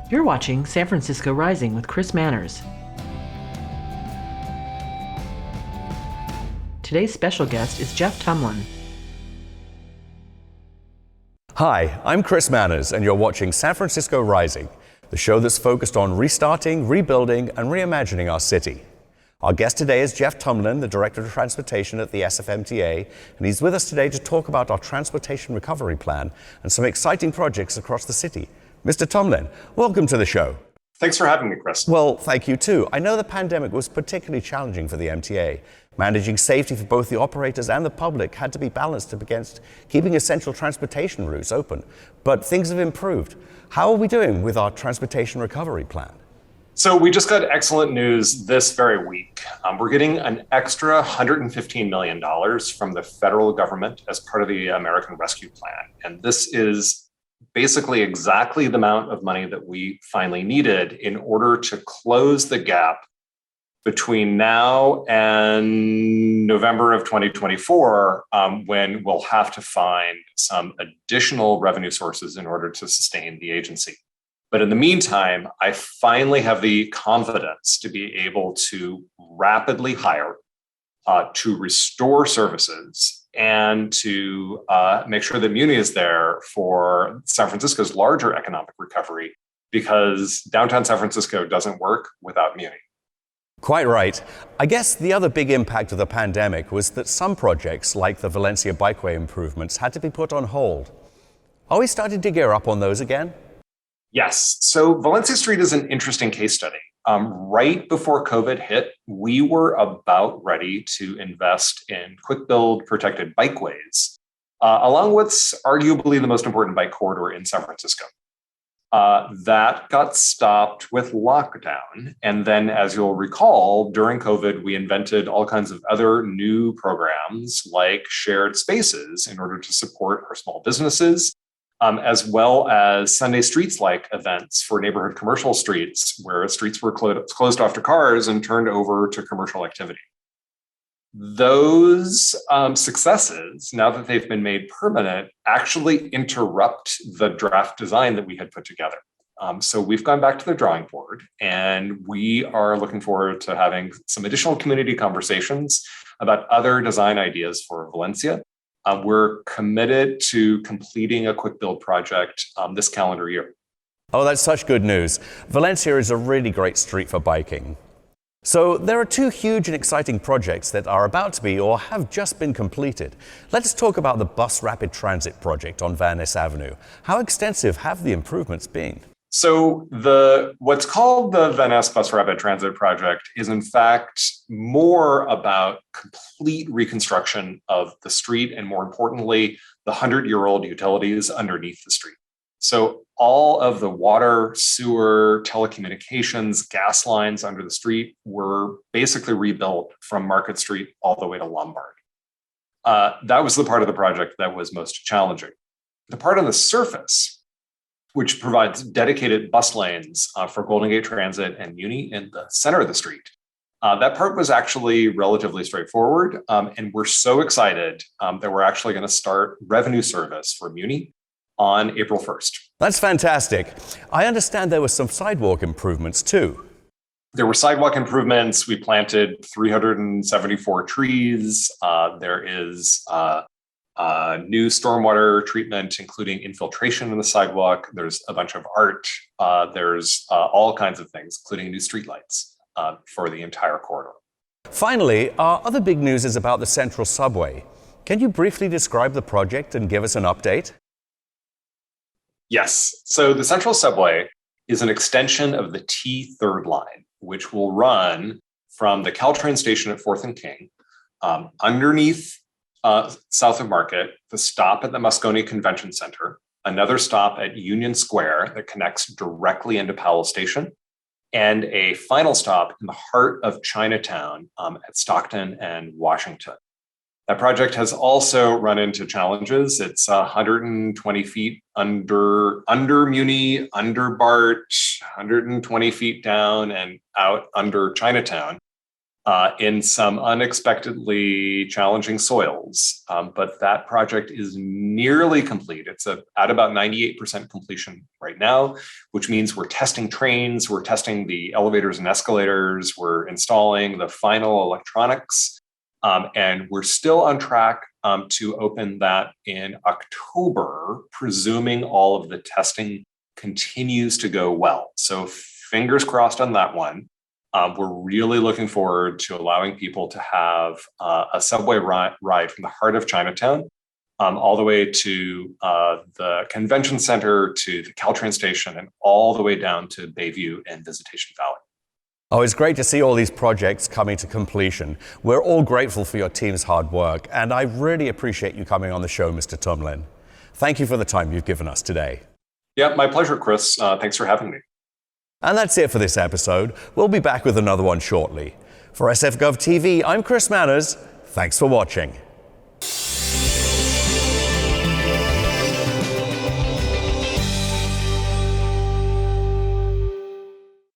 You're watching San Francisco Rising with Chris Manners. Today's special guest is Jeff Tumlin. Hi, I'm Chris Manners, and you're watching San Francisco Rising, the show that's focused on restarting, rebuilding, and reimagining our city. Our guest today is Jeff Tumlin, the Director of Transportation at the SFMTA, and he's with us today to talk about our transportation recovery plan and some exciting projects across the city. Mr. Tumlin, welcome to the show. Thanks for having me, Chris. Well, thank you too. I know the pandemic was particularly challenging for the MTA. Managing safety for both the operators and the public had to be balanced against keeping essential transportation routes open. But things have improved. How are we doing with our transportation recovery plan? So we just got excellent news this very week. We're getting an extra $115 million from the federal government as part of the American Rescue Plan. And this is basically exactly the amount of money that we finally needed in order to close the gap between now and November of 2024, when we'll have to find some additional revenue sources in order to sustain the agency. But in the meantime, I finally have the confidence to be able to rapidly hire, to restore services, and to make sure that MUNI is there for San Francisco's larger economic recovery, because downtown San Francisco doesn't work without MUNI. Quite right. I guess the other big impact of the pandemic was that some projects, like the Valencia bikeway improvements, had to be put on hold. Are we starting to gear up on those again? Yes. So Valencia Street is an interesting case study. Right before COVID hit, we were about ready to invest in quick build protected bikeways, along with arguably the most important bike corridor in San Francisco. That got stopped with lockdown. And then, as you'll recall, during COVID, we invented all kinds of other new programs like shared spaces in order to support our small businesses, as well as Sunday Streets-like events for neighborhood commercial streets, where streets were closed off to cars and turned over to commercial activity. Those successes, now that they've been made permanent, actually interrupt the draft design that we had put together. So we've gone back to the drawing board, and we are looking forward to having some additional community conversations about other design ideas for Valencia. We're committed to completing a quick build project this calendar year. Oh, that's such good news. Valencia is a really great street for biking. So there are two huge and exciting projects that are about to be or have just been completed. Let's talk about the bus rapid transit project on Ness Avenue. How extensive have the improvements been? So what's called the Van Ness Bus Rapid Transit Project is in fact more about complete reconstruction of the street and, more importantly, the 100-year-old utilities underneath the street. So all of the water, sewer, telecommunications, gas lines under the street were basically rebuilt from Market Street all the way to Lombard. That was the part of the project that was most challenging. The part on the surface, which provides dedicated bus lanes for Golden Gate Transit and MUNI in the center of the street, that part was actually relatively straightforward. And we're so excited that we're actually going to start revenue service for MUNI on April 1st. That's fantastic. I understand there were some sidewalk improvements too. There were sidewalk improvements. We planted 374 trees. There is new stormwater treatment, including infiltration in the sidewalk. There's a bunch of art. There's all kinds of things, including new streetlights for the entire corridor. Finally, our other big news is about the Central Subway. Can you briefly describe the project and give us an update? Yes. So the Central Subway is an extension of the T3rd line, which will run from the Caltrain station at 4th and King, underneath south of Market, the stop at the Moscone Convention Center, another stop at Union Square that connects directly into Powell Station, and a final stop in the heart of Chinatown at Stockton and Washington. That project has also run into challenges. It's 120 feet under MUNI, under BART, 120 feet down and out under Chinatown. in some unexpectedly challenging soils. But that project is nearly complete. It's at about 98% completion right now, which means we're testing trains, we're testing the elevators and escalators, we're installing the final electronics, and we're still on track to open that in October, presuming all of the testing continues to go well. So fingers crossed on that one. We're really looking forward to allowing people to have a subway ride from the heart of Chinatown all the way to the convention center, to the Caltrain station, and all the way down to Bayview and Visitation Valley. Oh, it's great to see all these projects coming to completion. We're all grateful for your team's hard work, and I really appreciate you coming on the show, Mr. Tumlin. Thank you for the time you've given us today. Yeah, my pleasure, Chris. Thanks for having me. And that's it for this episode. We'll be back with another one shortly. For SFGovTV, I'm Chris Manners. Thanks for watching.